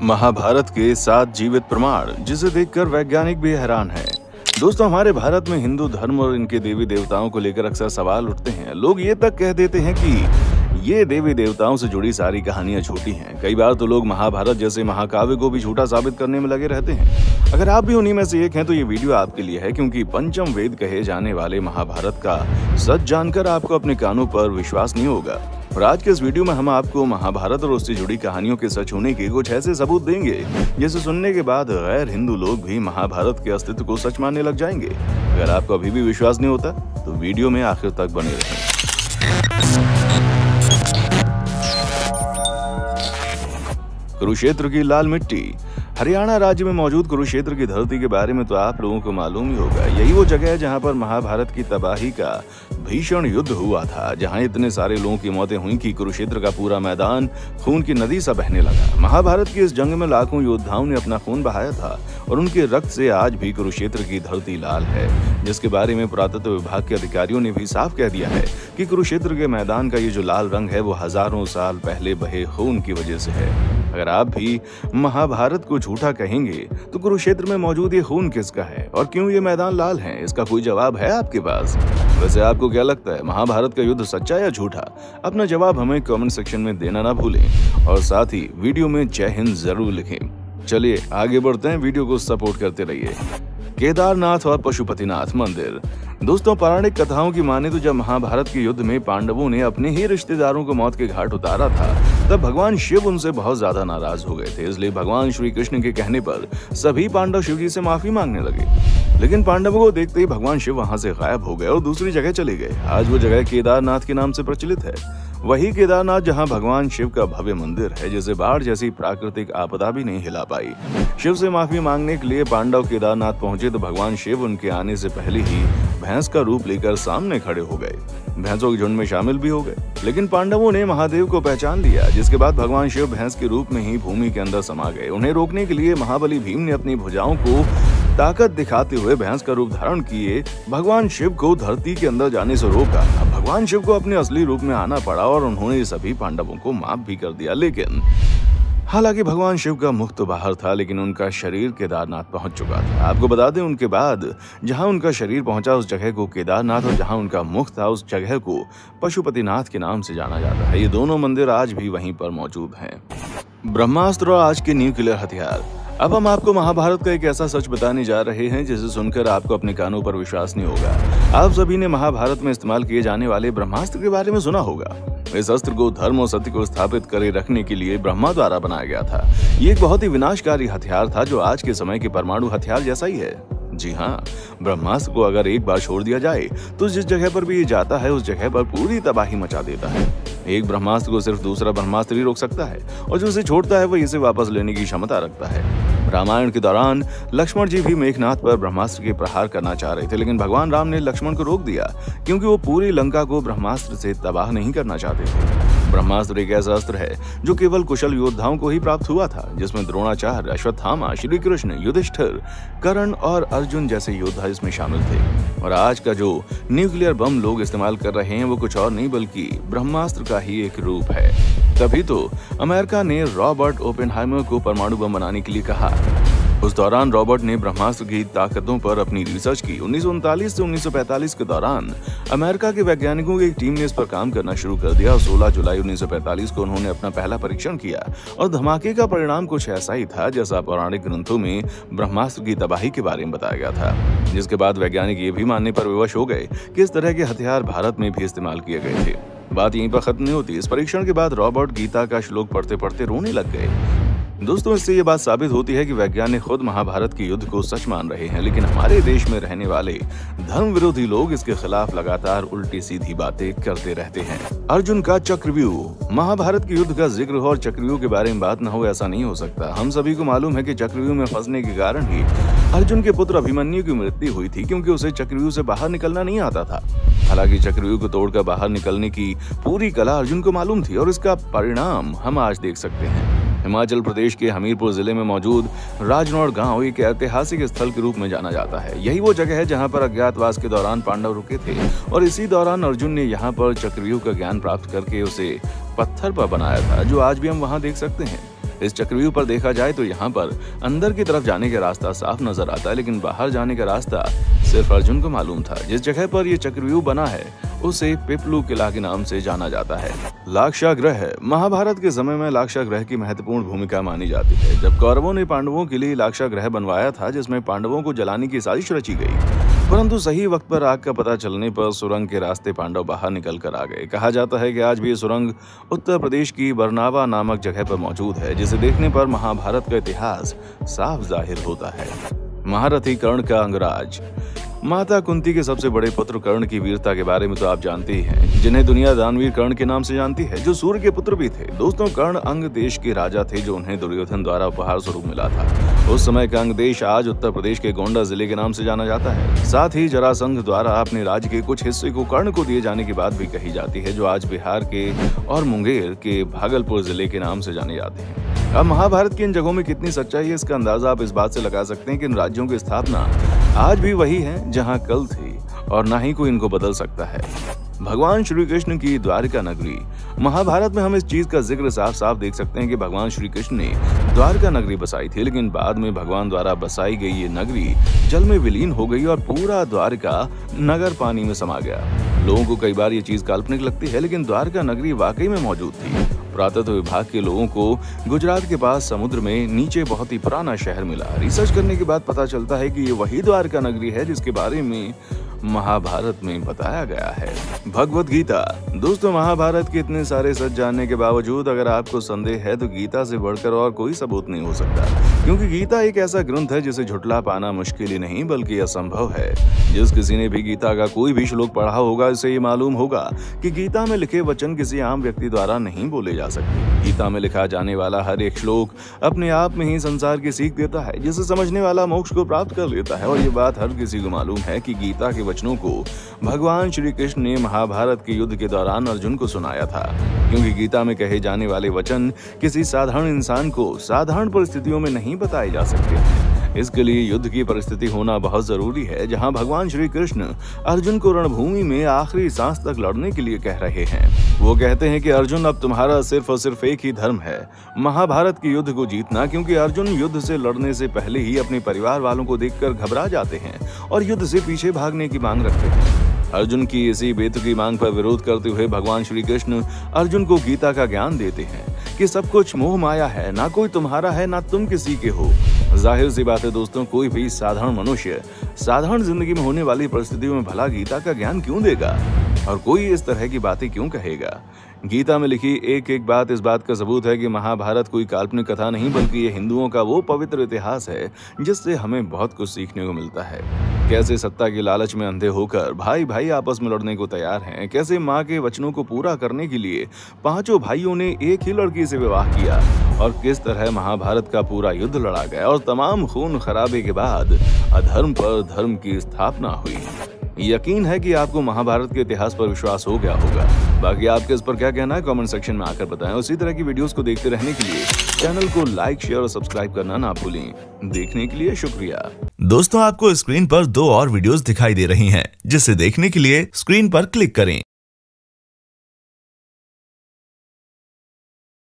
महाभारत के 7 जीवित प्रमाण, जिसे देखकर वैज्ञानिक भी हैरान हैं। दोस्तों, हमारे भारत में हिंदू धर्म और इनके देवी देवताओं को लेकर अक्सर सवाल उठते हैं। लोग ये तक कह देते हैं कि ये देवी देवताओं से जुड़ी सारी कहानियां झूठी हैं। कई बार तो लोग महाभारत जैसे महाकाव्य को भी झूठा साबित करने में लगे रहते हैं। अगर आप भी उन्हीं में से एक हैं तो ये वीडियो आपके लिए है, क्योंकि पंचम वेद कहे जाने वाले महाभारत का सच जानकर आपको अपने कानों पर विश्वास नहीं होगा। और आज के इस वीडियो में हम आपको महाभारत और उससे जुड़ी कहानियों के सच होने के कुछ ऐसे सबूत देंगे जिसे सुनने के बाद गैर हिंदू लोग भी महाभारत के अस्तित्व को सच मानने लग जाएंगे। अगर आपको अभी भी विश्वास नहीं होता तो वीडियो में आखिर तक बने रहें। कुरुक्षेत्र की लाल मिट्टी। हरियाणा राज्य में मौजूद कुरुक्षेत्र की धरती के बारे में तो आप लोगों को मालूम ही होगा। यही वो जगह है जहां पर महाभारत की तबाही का भीषण युद्ध हुआ था, जहां इतने सारे लोगों की मौतें हुई कि कुरुक्षेत्र का पूरा मैदान खून की नदी सा बहने लगा। महाभारत की इस जंग में लाखों योद्धाओं ने अपना खून बहाया था और उनके रक्त से आज भी कुरुक्षेत्र की धरती लाल है, जिसके बारे में पुरातत्व विभाग के अधिकारियों ने भी साफ कह दिया है कि कुरुक्षेत्र के मैदान का ये जो लाल रंग है वो हजारों साल पहले बहे खून की वजह से है। अगर आप भी महाभारत को झूठा कहेंगे तो कुरुक्षेत्र में मौजूद ये खून किसका है और क्यों ये मैदान लाल है? इसका कोई जवाब है आपके पास? वैसे आपको क्या लगता है, महाभारत का युद्ध सच्चा या झूठा? अपना जवाब हमें कमेंट सेक्शन में देना ना भूलें और साथ ही वीडियो में जय हिंद जरूर लिखें। चलिए आगे बढ़ते हैं, वीडियो को सपोर्ट करते रहिए। केदारनाथ और पशुपतिनाथ मंदिर। दोस्तों, पौराणिक कथाओं की माने तो जब महाभारत के युद्ध में पांडवों ने अपने ही रिश्तेदारों को मौत के घाट उतारा था, तब भगवान शिव उनसे बहुत ज्यादा नाराज हो गए थे। इसलिए भगवान श्री कृष्ण के कहने पर सभी पांडव शिव जी से माफी मांगने लगे। लेकिन पांडवों को देखते ही भगवान शिव वहां से गायब हो गए और दूसरी जगह चले गए। आज वो जगह केदारनाथ के नाम से प्रचलित है। वही केदारनाथ जहां भगवान शिव का भव्य मंदिर है, जिसे बाढ़ जैसी प्राकृतिक आपदा भी नहीं हिला पाई। शिव से माफी मांगने के लिए पांडव केदारनाथ पहुंचे तो भगवान शिव उनके आने से पहले ही भैंस का रूप लेकर सामने खड़े हो गए। भैंसों के झुंड में शामिल भी हो गए, लेकिन पांडवों ने महादेव को पहचान लिया, जिसके बाद भगवान शिव भैंस के रूप में ही भूमि के अंदर समा गए। उन्हें रोकने के लिए महाबली भीम ने अपनी भुजाओं को ताकत दिखाते हुए भैंस का रूप धारण किए भगवान शिव को धरती के अंदर जाने से रोका। अब भगवान शिव को अपने असली रूप में आना पड़ा और उन्होंने सभी पांडवों को माफ भी कर दिया। लेकिन हालांकि भगवान शिव का मुख तो बाहर था, लेकिन उनका शरीर केदारनाथ पहुंच चुका था। आपको बता दें, उनके बाद जहां उनका शरीर पहुंचा उस जगह को केदारनाथ और जहां उनका मुख था उस जगह को पशुपतिनाथ के नाम से जाना जाता है। ये दोनों मंदिर आज भी वहीं पर मौजूद हैं। ब्रह्मास्त्र और आज के न्यूक्लियर हथियार। अब हम आपको महाभारत का एक ऐसा सच बताने जा रहे हैं जिसे सुनकर आपको अपने कानों पर विश्वास नहीं होगा। आप सभी ने महाभारत में इस्तेमाल किए जाने वाले ब्रह्मास्त्र के बारे में सुना होगा। इस अस्त्र को धर्म और सत्य को स्थापित करे रखने के लिए ब्रह्मा द्वारा बनाया गया था। ये एक बहुत ही विनाशकारी हथियार था जो आज के समय के परमाणु हथियार जैसा ही है। जी हाँ, ब्रह्मास्त्र को अगर एक बार छोड़ दिया जाए तो जिस जगह पर भी ये जाता है उस जगह पर पूरी तबाही मचा देता है। एक ब्रह्मास्त्र को सिर्फ दूसरा ब्रह्मास्त्र ही रोक सकता है और जो इसे छोड़ता है वह इसे वापस लेने की क्षमता रखता है। रामायण के दौरान लक्ष्मण जी भी मेघनाथ पर ब्रह्मास्त्र के प्रहार करना चाह रहे थे, लेकिन भगवान राम ने लक्ष्मण को रोक दिया क्योंकि वो पूरी लंका को ब्रह्मास्त्र से तबाह नहीं करना चाहते थे। ब्रह्मास्त्र एक ऐसा अस्त्र है जो केवल कुशल योद्धाओं को ही प्राप्त हुआ था, जिसमें द्रोणाचार्य, अश्वत्थामा, श्री कृष्ण, युधिष्ठिर, कर्ण और अर्जुन जैसे योद्धा इसमें शामिल थे। और आज का जो न्यूक्लियर बम लोग इस्तेमाल कर रहे हैं वो कुछ और नहीं बल्कि ब्रह्मास्त्र का ही एक रूप है। तभी तो अमेरिका ने रॉबर्ट ओपेनहाइमर को परमाणु बम बनाने के लिए कहा। उस दौरान रॉबर्ट ने ब्रह्मास्त्र की ताकतों पर अपनी रिसर्च की। 1939 से 1945 के दौरान अमेरिका के वैज्ञानिकों की एक टीम ने इस पर काम करना शुरू कर दिया और 16 जुलाई 1945 को उन्होंने अपना पहला परीक्षण किया और धमाके का परिणाम कुछ ऐसा ही था जैसा पौराणिक ग्रंथों में ब्रह्मास्त्र की तबाही के बारे में बताया गया था। जिसके बाद वैज्ञानिक ये भी मानने पर विवश हो गए कि इस तरह के हथियार भारत में भी इस्तेमाल किए गए थे। बात यहीं पर खत्म नहीं होती। इस परीक्षण के बाद रॉबर्ट गीता का श्लोक पढ़ते पढ़ते रोने लग गए। दोस्तों, इससे ये बात साबित होती है कि वैज्ञानिक खुद महाभारत के युद्ध को सच मान रहे हैं, लेकिन हमारे देश में रहने वाले धर्म विरोधी लोग इसके खिलाफ लगातार उल्टी सीधी बातें करते रहते हैं। अर्जुन का चक्रव्यूह। महाभारत के युद्ध का जिक्र हो और चक्रव्यूह के बारे में बात न हो, ऐसा नहीं हो सकता। हम सभी को मालूम है कि चक्रव्यूह में फंसने के कारण ही अर्जुन के पुत्र अभिमन्यु की मृत्यु हुई थी, क्योंकि उसे चक्रव्यूह से बाहर निकलना नहीं आता था। हालांकि चक्रव्यूह को तोड़कर बाहर निकलने की पूरी कला अर्जुन को मालूम थी और इसका परिणाम हम आज देख सकते हैं। हिमाचल प्रदेश के हमीरपुर जिले में मौजूद राजनौड़ गांव एक ऐतिहासिक स्थल के रूप में जाना जाता है। यही वो जगह है जहां पर अज्ञातवास के दौरान पांडव रुके थे और इसी दौरान अर्जुन ने यहां पर चक्रव्यूह का ज्ञान प्राप्त करके उसे पत्थर पर बनाया था, जो आज भी हम वहां देख सकते हैं। इस चक्रव्यूह पर देखा जाए तो यहाँ पर अंदर की तरफ जाने का रास्ता साफ नजर आता है, लेकिन बाहर जाने का रास्ता सिर्फ अर्जुन को मालूम था। जिस जगह पर यह चक्रव्यूह बना है उसे पिपलू किला के नाम से जाना जाता है। लाक्षागृह महाभारत के समय में लाक्षागृह की महत्वपूर्ण भूमिका मानी जाती है। जब कौरवों ने पांडवों के लिए लाक्षागृह बनवाया था, जिसमें पांडवों को जलाने की साजिश रची गई, परंतु सही वक्त पर आग का पता चलने पर सुरंग के रास्ते पांडव बाहर निकल कर आ गए। कहा जाता है कि आज भी ये सुरंग उत्तर प्रदेश की बरनावा नामक जगह पर मौजूद है, जिसे देखने पर महाभारत का इतिहास साफ जाहिर होता है। महारथी कर्ण का अंगराज। माता कुंती के सबसे बड़े पुत्र कर्ण की वीरता के बारे में तो आप जानते ही हैं, जिन्हें दुनिया दानवीर कर्ण के नाम से जानती है, जो सूर्य के पुत्र भी थे। दोस्तों, कर्ण अंग देश के राजा थे, जो उन्हें दुर्योधन द्वारा उपहार स्वरूप मिला था। उस समय का अंग देश आज उत्तर प्रदेश के गोंडा जिले के नाम से जाना जाता है। साथ ही जरासंध द्वारा अपने राज्य के कुछ हिस्से को कर्ण को दिए जाने की बात भी कही जाती है, जो आज बिहार के और मुंगेर के भागलपुर जिले के नाम से जाने जाते हैं। अब महाभारत की इन जगहों में कितनी सच्चाई है, इसका अंदाजा आप इस बात से लगा सकते हैं कि इन राज्यों की स्थापना आज भी वही है जहां कल थी, और ना ही कोई इनको बदल सकता है। भगवान श्री कृष्ण की द्वारका नगरी। महाभारत में हम इस चीज का जिक्र साफ साफ देख सकते हैं कि भगवान श्री कृष्ण ने द्वारका नगरी बसाई थी, लेकिन बाद में भगवान द्वारा बसाई गई ये नगरी जल में विलीन हो गई और पूरा द्वारका नगर पानी में समा गया। लोगों को कई बार ये चीज काल्पनिक लगती है, लेकिन द्वारका नगरी वाकई में मौजूद थी। पुरातत्व विभाग के लोगों को गुजरात के पास समुद्र में नीचे बहुत ही पुराना शहर मिला। रिसर्च करने के बाद पता चलता है कि ये वही द्वारका नगरी है जिसके बारे में महाभारत में बताया गया है। भगवत गीता। दोस्तों, महाभारत के इतने सारे सच जानने के बावजूद अगर आपको संदेह है तो गीता से बढ़कर और कोई सबूत नहीं हो सकता, क्योंकि गीता एक ऐसा ग्रंथ है जिसे झुठला पाना मुश्किल ही नहीं बल्कि असंभव है। जिस किसी ने भी गीता का कोई भी श्लोक पढ़ा होगा, उसे ये मालूम होगा कि गीता में लिखे वचन किसी आम व्यक्ति द्वारा नहीं बोले जा सकते। गीता में लिखा जाने वाला हर एक श्लोक अपने आप में ही संसार की सीख देता है, जिसे समझने वाला मोक्ष को प्राप्त कर लेता है। और ये बात हर किसी को मालूम है कि गीता के वचनों को भगवान श्री कृष्ण ने महाभारत के युद्ध के दौरान अर्जुन को सुनाया था, क्योंकि गीता में कहे जाने वाले वचन किसी साधारण इंसान को साधारण परिस्थितियों में नहीं बताए जा सकते हैं। इसके लिए युद्ध की परिस्थिति होना बहुत जरूरी है, जहां भगवान श्री कृष्ण अर्जुन को रणभूमि में आखिरी सांस तक लड़ने के लिए कह रहे हैं। वो कहते हैं कि अर्जुन, अब तुम्हारा सिर्फ और सिर्फ एक ही धर्म है, महाभारत के युद्ध को जीतना, क्योंकि अर्जुन युद्ध से लड़ने से पहले ही अपने परिवार वालों को देखकर घबरा जाते हैं और युद्ध से पीछे भागने की मांग रखते हैं। अर्जुन की इसी बेतुकी मांग पर विरोध करते हुए भगवान श्री कृष्ण अर्जुन को गीता का ज्ञान देते हैं कि सब कुछ मोह माया है, ना कोई तुम्हारा है ना तुम किसी के हो। जाहिर सी बात है दोस्तों, कोई भी साधारण मनुष्य साधारण जिंदगी में होने वाली परिस्थितियों में भला गीता का ज्ञान क्यों देगा और कोई इस तरह की बातें क्यों कहेगा। गीता में लिखी एक एक बात इस बात का सबूत है कि महाभारत कोई काल्पनिक कथा नहीं बल्कि ये हिंदुओं का वो पवित्र इतिहास है जिससे हमें बहुत कुछ सीखने को मिलता है। कैसे सत्ता के लालच में अंधे होकर भाई भाई आपस में लड़ने को तैयार हैं, कैसे माँ के वचनों को पूरा करने के लिए पांचों भाइयों ने एक ही लड़की से विवाह किया और किस तरह महाभारत का पूरा युद्ध लड़ा गया और तमाम खून खराबे के बाद अधर्म पर धर्म की स्थापना हुई। यकीन है कि आपको महाभारत के इतिहास पर विश्वास हो गया होगा। बाकी आपके इस पर क्या कहना है कमेंट सेक्शन में आकर बताएं। उसी तरह की वीडियोस को देखते रहने के लिए चैनल को लाइक, शेयर और सब्सक्राइब करना ना भूलें। देखने के लिए शुक्रिया। दोस्तों, आपको स्क्रीन पर 2 और वीडियोस दिखाई दे रही हैं, जिसे देखने के लिए स्क्रीन पर क्लिक करें।